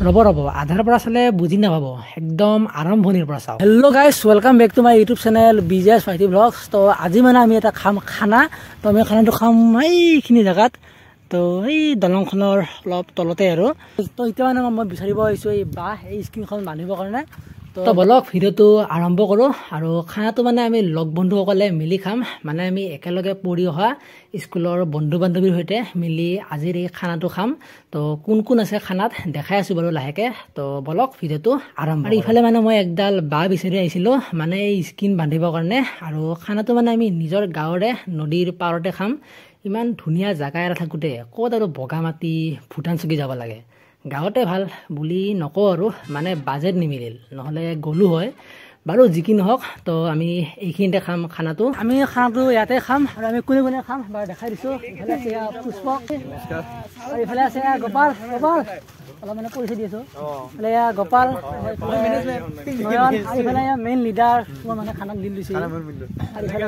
ৰ'ব আধাৰ পৰা চালে বুজি নাপাব একদম আৰম্ভণিৰ পৰা চাওক hello' guys welcome back to my YouTube channel বিজেছ ফাইটি ব্লগছ তো আজি মানে আমি এটা খাম খানা তো আমি খানাটো খাম এইখিনি জেগাত তো এই দলংখনৰ অলপ তলতে আৰু তো এতিয়া মানে মই বিচাৰিব আহিছোঁ এই বাঁহ এই স্ক্ৰীনখন বান্ধিবৰ কাৰণে তো বলক ভিডিঅ'টো আৰম্ভ কৰোঁ আৰু খানাটো মানে আমি লগ বন্ধুসকলে মিলি খাম মানে আমি একেলগে পঢ়ি অহা স্কুলৰ বন্ধু বান্ধৱীৰ সৈতে মিলি আজিৰ এই খানাটো খাম তো কোন আছে খানাত দেখাই আছোঁ বাৰু লাহেকৈ তো বলক ভিডিঅ'টো আৰম্ভ আৰু ইফালে মানে মই একডাল বাঁহ বিচাৰি আহিছিলোঁ মানে এই স্ক্ৰীন বান্ধিবৰ কাৰণে আৰু খানাটো মানে আমি নিজৰ গাঁৱৰে নদীৰ পাৰতে খাম ইমান ধুনীয়া জেগা এটা থাকোঁতে ক'ত আৰু বগা মাটি ভূটান চকী যাব লাগে গাঁৱতে ভাল বুলি নকওঁ আৰু মানে বাজেট নিমিলিল নহ'লে গ'লো হয় বাৰু যি কি নহওক তো আমি এইখিনিতে খাম খানাটো আমি খানাটো ইয়াতে খাম আৰু আমি কোনে খাম বাৰু দেখাই দিছোঁ ইফালে আছে পুষ্পক আৰু ইফালে আছে গোপাল অলপ মানে পৰিচয় দি আছোঁ ইফালে গোপাল আৰু ইফালে মেইন লিডাৰ মই মানে খানাত দিল দিছোঁ আৰু ইফালে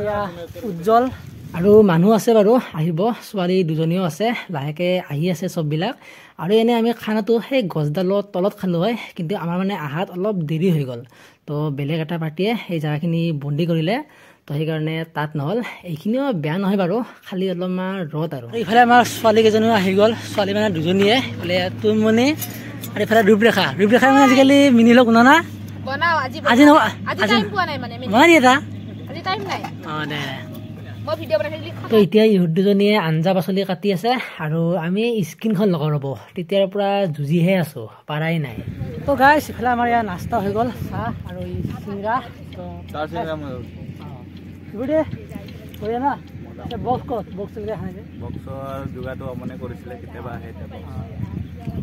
উজ্জ্বল আৰু মানুহ আছে বাৰু আহিব ছোৱালী দুজনীও আছে লাহেকৈ আহি আছে চববিলাক আৰু এনে আমি খানাটো সেই গছডালৰ তলত খালোঁ হয় কিন্তু আমাৰ মানে আহাত অলপ দেৰি হৈ গ'ল তো বেলেগ এটা পাৰ্টিয়ে সেই জেগাখিনি বন্দী কৰিলে তো সেইকাৰণে তাত নহ'ল এইখিনিও বেয়া নহয় বাৰু খালি অলপমান ৰ'দ আৰু ইফালে আমাৰ ছোৱালী কেইজনীও আহি গ'ল ছোৱালী মানে দুজনীয়ে ইফালে তুমনি আৰু ইফালে ৰূপৰেখা মানে আজিকালি মিনিলক শুনা আজি নহয় এটা অঁ দে তো এতিয়া ইহঁত দুজনীয়ে আঞ্জা পাচলি কাটি আছে আৰু আমি স্ক্ৰীনখন লগাওঁ ৰ'ব তেতিয়াৰ পৰা যুঁজিহে আছোঁ পাৰাই নাই তো গাইছ ইফালে আমাৰ ইয়াৰ নাস্তা হৈ গ'ল চাহ আৰু চিংৰা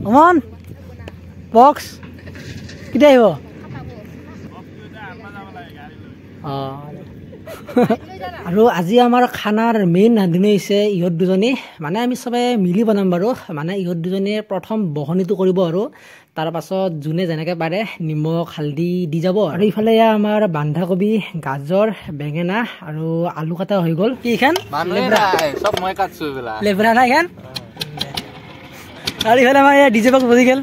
অমন বক্স কেতিয়া আহিব অঁ আৰু আজি আমাৰ খানাৰ মেইন ৰান্ধনি হৈছে ইহঁত দুজনী মানে আমি চবে মিলি বনাম বাৰু মানে ইহঁত দুজনীয়ে প্ৰথম বহনিটো কৰিব আৰু তাৰপাছত যোনে যেনেকৈ পাৰে নিমখ হালধি দি যাব আৰু ইফালে আমাৰ বন্ধাকবি গাজৰ বেঙেনা আৰু আলু কাটা হৈ গ'ল কিখন লেবৰা নাই খান আৰু ইফালে আমাৰ ডিজে বক্স বজি গ'ল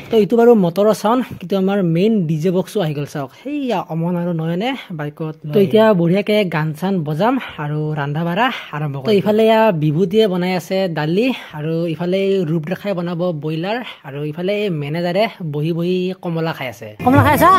তো এইটো বাৰু মটৰৰ চাউণ্ড কিন্তু আমাৰ মেইন ডিজে বক্সো আহি গ'ল চাওক সেইয়া অমন আৰু নয়নে বাইকত তো এতিয়া বঢ়িয়াকৈ গান চান বজাম আৰু ৰন্ধা বাঢ়া আৰম্ভ কৰিম তো ইফালে বিভূতিয়ে বনাই আছে দালি আৰু ইফালে ৰূপৰেখাই বনাব ব্ৰইলাৰ আৰু ইফালে মেনেজাৰে বহি কমলা খাই আছে কমলা খাই আছা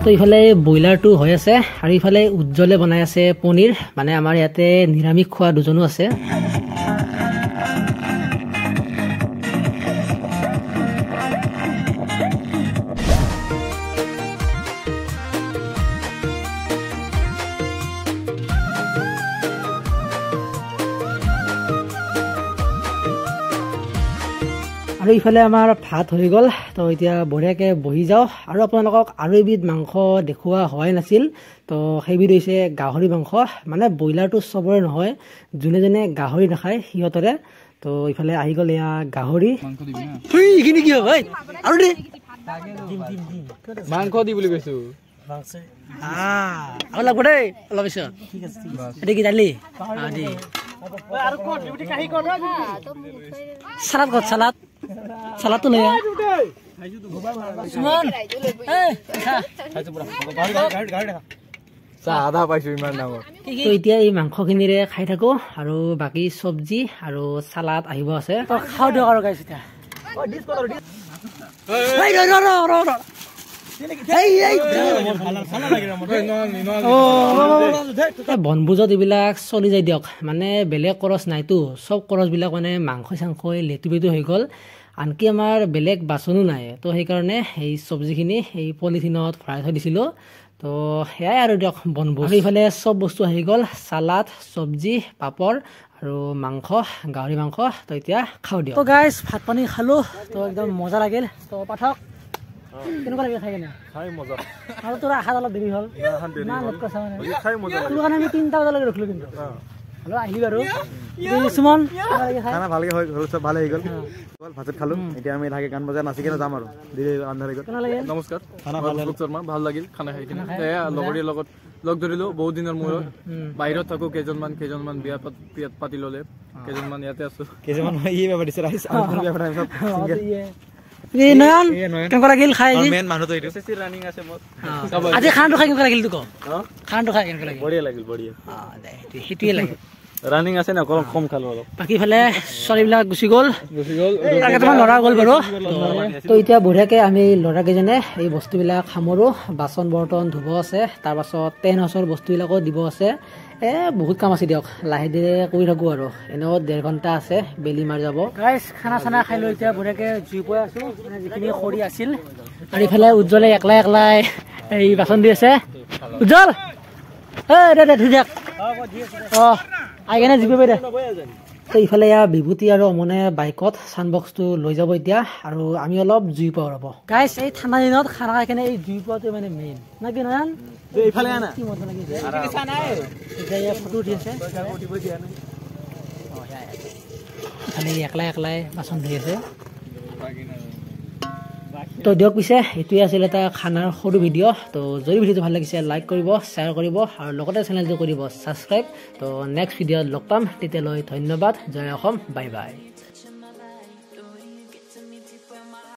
তো ইফালে ব্ৰইলাৰটো হৈ আছে আৰু ইফালে উজ্জ্বলে বনাই আছে পনীৰ মানে আমাৰ ইয়াতে নিৰামিষ খোৱা দুজনো আছে আৰু ইফালে আমাৰ ভাত হৈ গ'ল তো এতিয়া বঢ়িয়াকৈ বহি যাওঁ আৰু আপোনালোকক আৰু এবিধ মাংস দেখুওৱা হোৱাই নাছিল তো সেইবিধ হৈছে গাহৰি মাংস মানে ব্ৰইলাৰটো চবৰে নহয় যোনে গাহৰি নাখায় সিহঁতৰে তো ইফালে আহি গ'ল এয়া গাহৰি এইখিনি কি হয় আৰু দে মাংস দি বুলি কৈছোঁ আৰু লাগব দেই অলপ পিছত এতিয়া কি দালি চালাদ ক'ত চালাদটো লৈ এতিয়া এই মাংসখিনিৰে খাই থাকো আৰু বাকী চব্জি আৰু চালাদ আহিব আছে খাওঁ দিয়ক আৰু গাইছ এতিয়া বনভোজত এইবিলাক চলি যায় দিয়ক মানে বেলেগ খৰচ নাইতো চব খৰচবিলাক মানে মাংস চাংস লেটু হৈ গ'ল আনকি আমাৰ বেলেগ বাচনো নাই তো সেইকাৰণে এই চব্জিখিনি এই পলিথিনত ভৰাই থৈ দিছিলোঁ তো সেয়াই আৰু দিয়ক বনভোজ এইফালে চব বস্তু আহি গ'ল চালাড চব্জি পাপৰ আৰু মাংস গাহৰি মাংস তো এতিয়া খাওঁ দিয়ক তো গাইজ ভাত পানী খালোঁ তো একদম মজা লাগিল তো পাঠক কেনেকুৱা লাগে খাই কেনে খাই মজা আৰু তোৰ আশাত অলপ দেৰি হ'ল না লেট কৈছা মানে খাই মজা তোৰ কাৰণে আমি 3টা বজালৈকে ৰখিলো কিন্তু হ্যালো আহিলি বাৰু সুমন খানা ভালকে হৈ গ'ল সব ভালে হৈ গ'ল ভাত খালো এতিয়া আমি লাহে গান বজাই নাচি কেনে যাম আৰু দেৰি আন্ধাৰ হৈ গ'ল নমস্কাৰ খানা ভাল শৰ্মা ভাল লাগিল খানা খাই কিনে লগৰীৰ লগত লগ ধৰিলো বহুত দিনৰ মূৰত বাহিৰত থাকো কেজনমান বিয়া পাতি ললে কেজনমান ইয়াতে আছো কেজনমান ই বেবা দিছে ৰাইছ আৰু বেবা টাইম সব সিঙ্গেল নয়ন কেনেকুৱা লাগিল খাই আজি মেন মানুহটো এইটো সিসি ৰানিং আছে মোৰ আজি খানাটো খাই কেনেকুৱা লাগিল তোক খানাটো খাই কেনেকুৱা লাগিল বঢ়িয়া লাগিল বঢ়িয়া হেতুৱে লাগে ৰানিং আছে না কম খালো অলপ বাকি ফালে ছোৱালীবিলাক গুচি গ'ল তাকে তোমাৰ ল'ৰা গ'ল বাৰু তো এতিয়া বঢ়িয়াকে আমি ল'ৰা কেইজনে এই বস্তুবিলাক সামৰো বাচন বৰ্তন ধুব আছে তাৰপাছত টেন হাউচৰ বস্তুবিলাকো দিব আছে বহুত কাম আছে দিয়ক লাহে ধীৰে কৰি থাকো আৰু এনেও 1.5 ঘণ্টা আছে বেলি মাৰি যাব গাইছ খানা চানা খাই লৈ এতিয়া বঢ়িয়াকে জুই পই আছো মানে যিখিনি খৰি আছিল আৰু ইফালে উজ্জ্বলে একলাই এই বাচন দি আছে উজ্জ্বল দে ধুই দিয়ক আই কেনে জিবি দে তো ইফালে ইয়াৰ বিভূতি আৰু অমনে বাইকত ছাউণ্ডবক্সটো লৈ যাব এতিয়া আৰু আমি অলপ জুই পাওঁ ৰ'ব গাইছ এই ঠাণ্ডা দিনত খানা খাই কেনে এই জুই পোৱাটো মানে মেইন না কি নয়ন ইফালে আনা কি মজা লাগিছে এতিয়া ফটো উঠি আছে ইফালে একলাই বাচন ধুই আছে তো দিয়ক পিছে এইটোৱে আছিল এটা খানাৰ সৰু ভিডিঅ' তো যদি ভিডিঅ'টো ভাল লাগিছে লাইক কৰিব শ্বেয়াৰ কৰিব আৰু লগতে চেনেলটো কৰিব ছাবস্ক্ৰাইব তো নেক্সট ভিডিঅ'ত লগ পাম তেতিয়ালৈ ধন্যবাদ জয় অসম বাই বাই